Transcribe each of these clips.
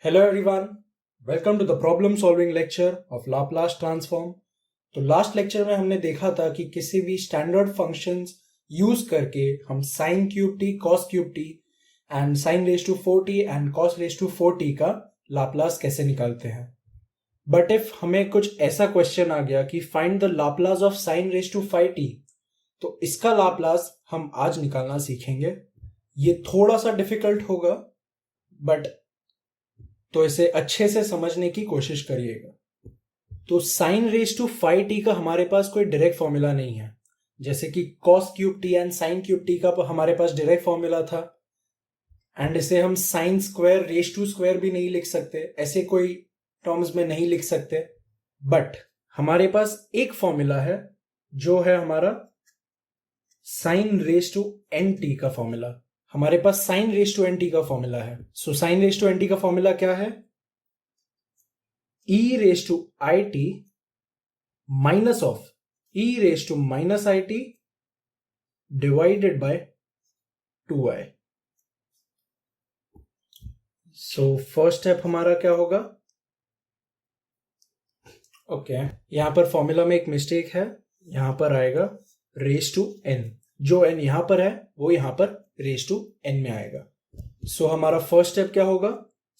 Hello everyone, welcome to the problem solving lecture of Laplace transform. तो last lecture में हमने देखा था कि किसी भी स्टैंडर्ड फंक्शंस यूज करके हम sine cube t, cos cube t and sine raise to 4t and cos raise to 4t का लाप्लास कैसे निकालते हैं। बट इफ हमें कुछ ऐसा क्वेश्चन आ गया कि find the Laplace of sine raise to 5t, तो इसका लाप्लास हम आज निकालना सीखेंगे। ये थोड़ा सा डिफिकल्ट होगा, बट तो इसे अच्छे से समझने की कोशिश करिएगा। तो साइन रेज टू 5t का हमारे पास कोई डायरेक्ट फॉर्मूला नहीं है, जैसे कि cos cube t and sine cube t का हमारे पास डायरेक्ट फॉर्मूला था। एंड इसे हम sine square raise to square भी नहीं लिख सकते, ऐसे कोई टर्म्स में नहीं लिख सकते। बट हमारे पास एक फॉर्मूला है जो है हमारा sine raise to n t का फॉर्मूला। हमारे पास sine raise to n t का फॉर्मूला है। So sine raise to n t का फॉर्मूला क्या है? e raise to i t minus of e raise to minus i t divided by 2i। So first step हमारा क्या होगा? Okay, यहां पर फॉर्मूला में एक मिस्टेक है, यहां पर आएगा रेज टू n। जो n यहां पर है वो यहां पर रेज टू n में आएगा। सो हमारा फर्स्ट स्टेप क्या होगा?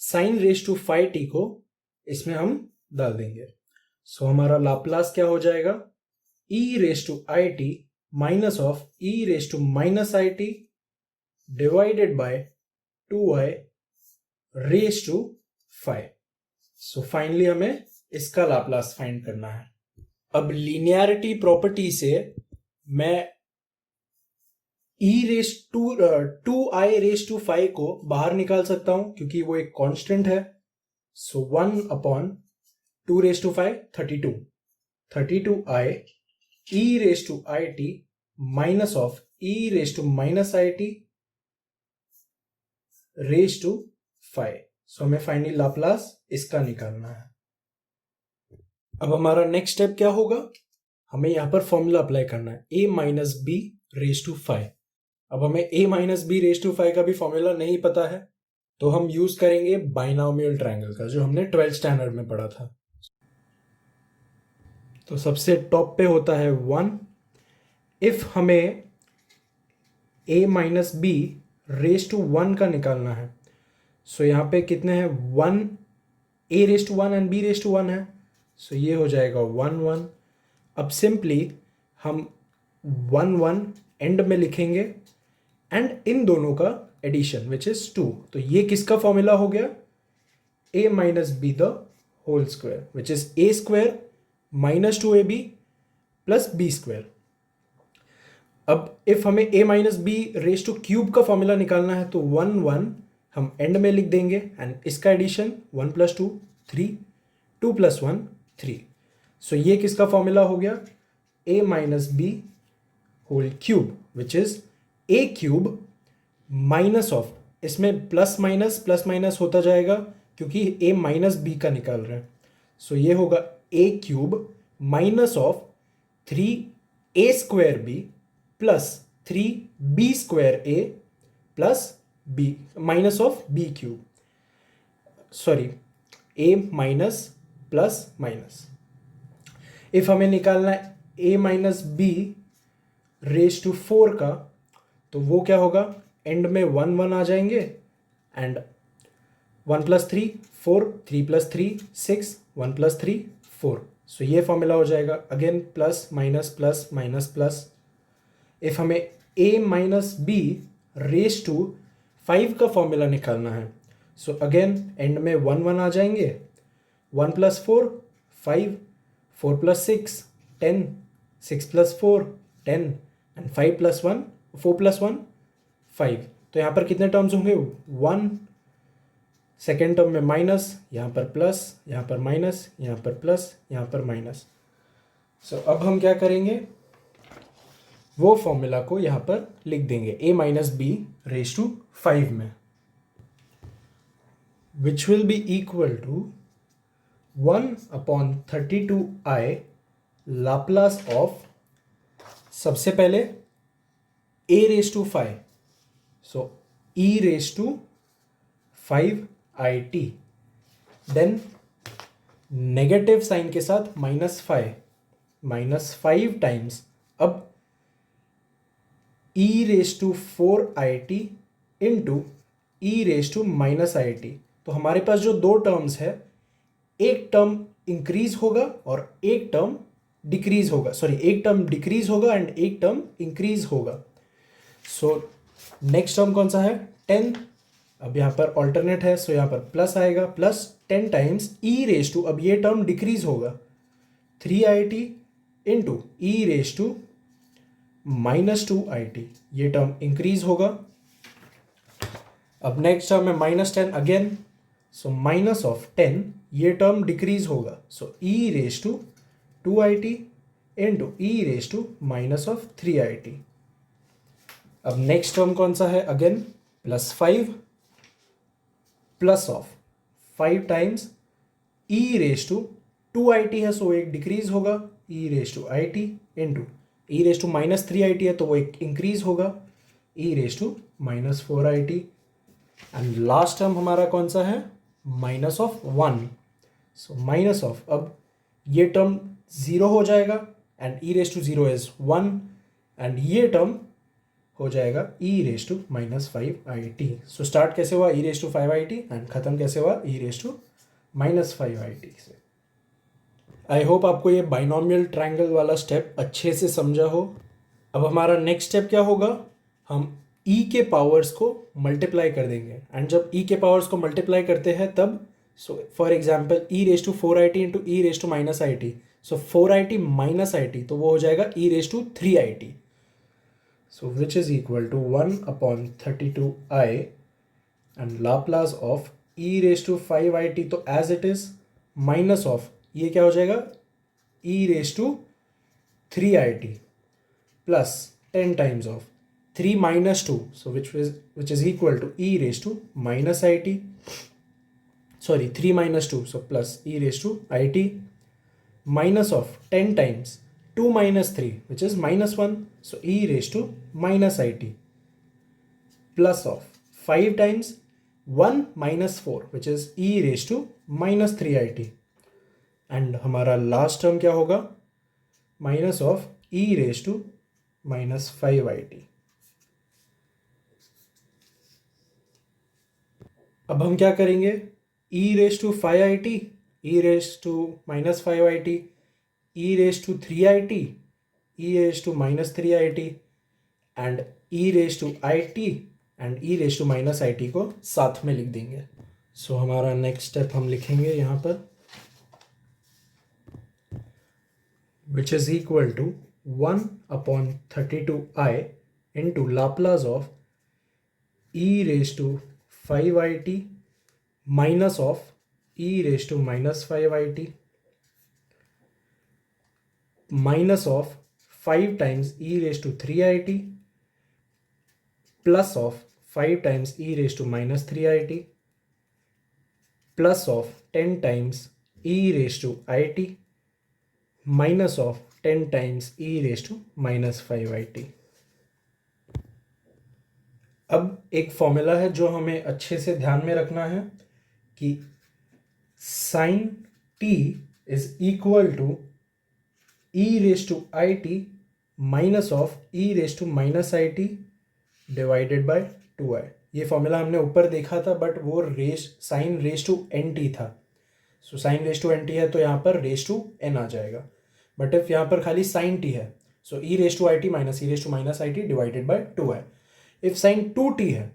साइन रेज टू 5t को इसमें हम डाल देंगे। सो हमारा लाप्लास क्या हो जाएगा? e raise to i t minus of e raise to minus i t divided by 2i raise to 5। So finally हमें इसका लाप्लास फाइंड करना है। अब लीनियरिटी प्रॉपर्टी से मैं e raise to 2i raise to 5 को बाहर निकाल सकता हूं, क्योंकि वो एक कांस्टेंट है। So 1 upon 2 raise to 5 32i e raise to i t minus of e raise to minus i t raise to 5। So हमें फाइनली लाप्लास इसका निकालना है। अब हमारा नेक्स्ट स्टेप क्या होगा? हमें यहां पर फॉर्मूला अप्लाई करना है a minus b raise to 5। अब हमें a minus b raise to 5 का भी फॉर्मूला नहीं पता है, तो हम यूज करेंगे बाइनोमियल ट्रायंगल का, जो हमने 12th स्टैंडर्ड में पढ़ा था। तो सबसे टॉप पे होता है 1। इफ हमें a minus b raise to 1 का निकालना है, सो यहां पे कितने हैं? 1 a raise to 1 and b raise to 1 है। सो ये हो जाएगा 1 1। अब सिंपली हम 1 1 एंड में लिखेंगे एंड इन दोनों का एडिशन विच इज 2। तो ये किसका फॉर्मूला हो गया? a minus b the whole square which is a square minus 2ab plus b square. अब इफ हमें a minus b raise to cube का फॉर्मूला निकालना है, तो 1 1 हम एंड में लिख देंगे एंड इसका एडिशन 1 प्लस 2 3 2 प्लस 1 3। सो ये किसका फॉर्मूला हो गया? a minus b whole cube which is a cube minus of, इसमें प्लस माइनस होता जाएगा क्योंकि a माइनस बी का निकाल रहे हैं। सो ये होगा a cube minus of 3a square b plus 3b square a plus b minus of b cube, sorry a minus plus minus. If हमें निकालना है a minus b raise to 4 का, तो वो क्या होगा? एंड में 1 1 आ जाएंगे and 1 plus 3 4 3 plus 3 6 1 plus 3 4। So ये फॉर्मूला हो जाएगा again plus minus plus minus plus. If हमें a minus b raise to 5 का फॉर्मूला निकालना है, सो अगेन एंड में 1 1 आ जाएंगे, 1 plus 4 5 4 plus 6 10 6 plus 4 10 and 5 plus 1 4 plus 1 5। तो यहाँ पर कितने टर्म्स होंगे? 1, सेकेंड टर्म में माइनस, यहाँ पर प्लस, यहाँ पर माइनस, यहाँ पर प्लस, यहाँ पर माइनस। सो अब हम क्या करेंगे? वो फॉर्मूला को यहाँ पर लिख देंगे a minus b raise to 5 में, which will be equal to 1 upon 32i Laplace of, सबसे पहले a raise to 5, so e raise to 5it then negative sign के साथ -5 टाइम्स अब e⁻⁴it इंटू e⁻−it। तो हमारे पास जो दो टर्म्स है, एक टर्म इंक्रीज होगा और एक टर्म डिक्रीज होगा, सॉरी एक टर्म डिक्रीज होगा एंड एक टर्म इंक्रीज होगा। सो नेक्स्ट टर्म कौन सा है? 10। अब यहाँ पर ऑल्टरनेट है, सो यहाँ पर प्लस आएगा, प्लस 10 टाइम्स e⁻, अब ये टर्म डिक्रीज होगा 3it इंटू e⁻²it, ये टर्म इंक्रीज होगा। अब नेक्स्ट टर्म है -10 अगेन, सो -10 ये टर्म डिक्रीज होगा, सो e⁻² इंटू e⁻−3it। अब नेक्स्ट टर्म कौन सा है? अगेन +5 +5 टाइम्स e⁻²it है, सो एक डिक्रीज होगा e⁻it इंटू e⁻−3it है, तो वो एक इंक्रीज होगा e⁻−4it। एंड लास्ट टर्म हमारा कौन सा है? -1, सो अब ये टर्म 0 हो जाएगा एंड e⁻0 इज 1 एंड ये टर्म हो जाएगा e⁻−5it। सो स्टार्ट कैसे हुआ? e⁻5it एंड ख़त्म कैसे हुआ? e⁻−5it से। आई होप आपको ये बाइनोमियल ट्रायंगल वाला स्टेप अच्छे से समझा हो। अब हमारा नेक्स्ट स्टेप क्या होगा? हम e के पावर्स को मल्टीप्लाई कर देंगे एंड जब e के पावर्स को मल्टीप्लाई करते हैं तब, so for example e⁻4it into e⁻−it, so 4it minus it, तो वो हो जाएगा e⁻3it, so which is equal to 1/32i and Laplace of e⁻5it, तो as it is minus of ये क्या हो जाएगा? e⁻3it plus 10 times of 3 - 2, so which is equal to e⁻−it, sorry 3 - 2, so plus e⁻it minus of 10 times 2 - 3, which is -1, so e⁻−it plus of 5 times 1 - 4, which is e⁻−3it, and हमारा last term क्या होगा? Minus of e⁻−5it। अब हम क्या करेंगे? e⁻5it, e⁻−5it, e⁻3it, e⁻−3it and e⁻it and e⁻−it को साथ में लिख देंगे। सो हमारा नेक्स्ट स्टेप हम लिखेंगे यहाँ पर, which is equal to 1/32i into Laplace of e⁻5it minus of e⁻−5it minus of 5 times e⁻3it plus of 5 times e⁻−3it plus of 10 times e⁻it minus of 10 times e⁻−5it। अब एक फॉर्मूला है जो हमें अच्छे से ध्यान में रखना है कि sine t is equal to e⁻it minus of e⁻−it divided by 2i। ये फॉर्मूला हमने ऊपर देखा था, बट वो sine raise to n t था। So sine raise to n t है तो यहाँ पर रेज टू एन आ जाएगा, बट इफ यहाँ पर खाली साइन टी है, so e⁻it minus e⁻−it divided by 2i। If sine 2t है,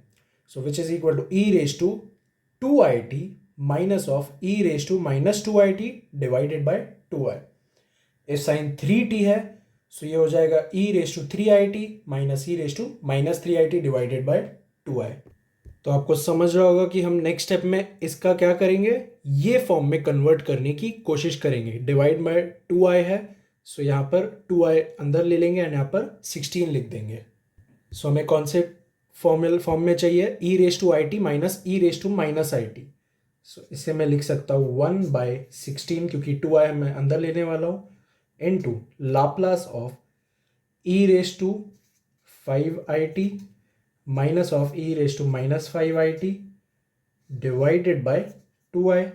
so which is equal to e⁻2it minus of e⁻−2it divided by 2i। If sine 3t है, सो ये हो जाएगा e⁻3it minus e⁻−3it divided by 2i। तो आपको समझ रहा होगा कि हम नेक्स्ट स्टेप में इसका क्या करेंगे, ये फॉर्म में कन्वर्ट करने की कोशिश करेंगे। डिवाइड बाय 2i है, सो यहाँ पर 2i अंदर ले लेंगे एंड यहाँ पर 16 लिख देंगे। सो हमें कौन से फॉर्म में चाहिए? e⁻it minus e⁻−it। सो इसे मैं लिख सकता हूँ 1/16, क्योंकि 2i मैं अंदर लेने वाला हूँ, into Laplace of e⁻5it minus of e⁻−5it divided by 2i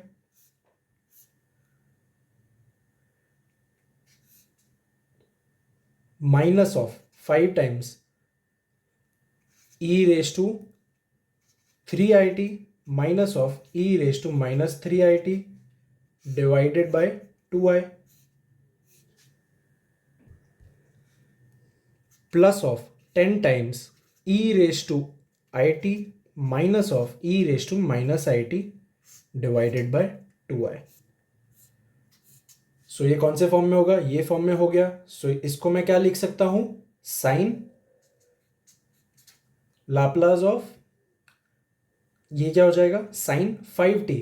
minus of 5 times e raise to 3it minus of e raise to minus 3it divided by 2i plus of 10 times e raise to it minus of e raise to minus it divided by 2i। So ये कौन से form में होगा? ये form में हो गया। सो इसको मैं क्या लिख सकता हूं? साइन लाप्लास ऑफ, ये क्या हो जाएगा? Sine 5t।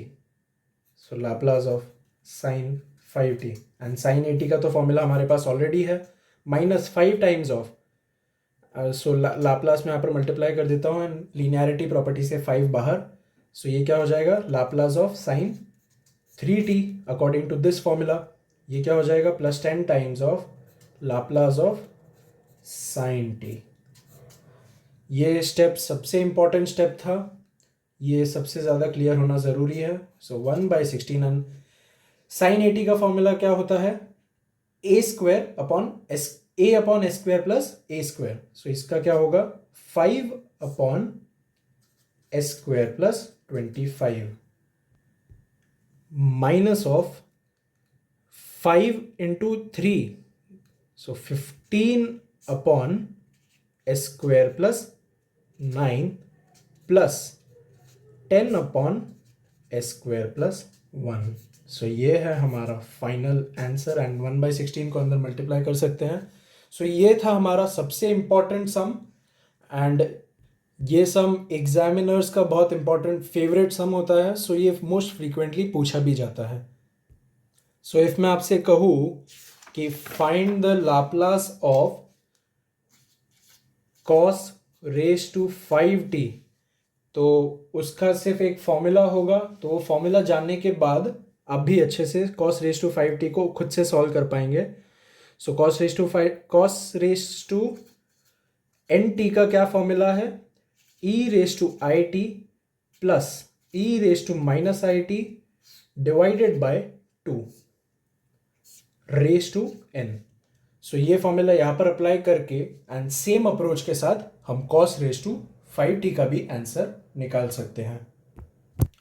So Laplace of sine 5t and sine 80 का तो फॉर्मूला हमारे पास ऑलरेडी है, minus 5 times of, so Laplace में यहाँ पर मल्टीप्लाई कर देता हूँ एंड लीनियरिटी प्रॉपर्टी से 5 बाहर। सो ये क्या हो जाएगा? Laplace of sine 3t according to this formula. ये क्या हो जाएगा? Plus 10 times of Laplace of sine t। ये स्टेप सबसे इंपॉर्टेंट स्टेप था, ये सबसे ज़्यादा क्लियर होना ज़रूरी है। सो 1/16 एंड साइन 80 का फॉर्मूला क्या होता है? ए स्क्वायर अपॉन एस, ए अपॉन एस स्क्वायर प्लस ए स्क्वायर। सो इसका क्या होगा? 5 upon S square plus 25 minus of 5 into 3, so 15 upon S square plus 9 plus 10 upon S square plus 1। सो ये है हमारा फाइनल आंसर एंड 1/16 को अंदर मल्टीप्लाई कर सकते हैं। सो ये था हमारा सबसे इम्पॉर्टेंट सम एंड ये सम एग्जामिनर्स का बहुत इंपॉर्टेंट फेवरेट सम होता है। सो ये मोस्ट फ्रीक्वेंटली पूछा भी जाता है। सो इफ मैं आपसे कहूँ कि find the Laplace of cos raise to 5t, तो उसका सिर्फ एक फॉर्मूला होगा। तो वो फॉर्मूला जानने के बाद आप भी अच्छे से cos रेज टू 5t को खुद से सॉल्व कर पाएंगे। So cos raise to nt का क्या फॉर्मूला है? e raise to it plus e raise to minus it divided by 2 raise to n। So ये फॉर्मूला यहाँ पर अप्लाई करके एंड सेम अप्रोच के साथ हम cos रेज टू 5t का भी आंसर निकाल सकते हैं।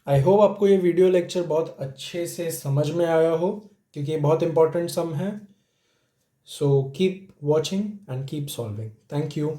आई होप आपको ये वीडियो लेक्चर बहुत अच्छे से समझ में आया हो, क्योंकि ये बहुत इंपॉर्टेंट सम है। So keep watching and keep solving. Thank you.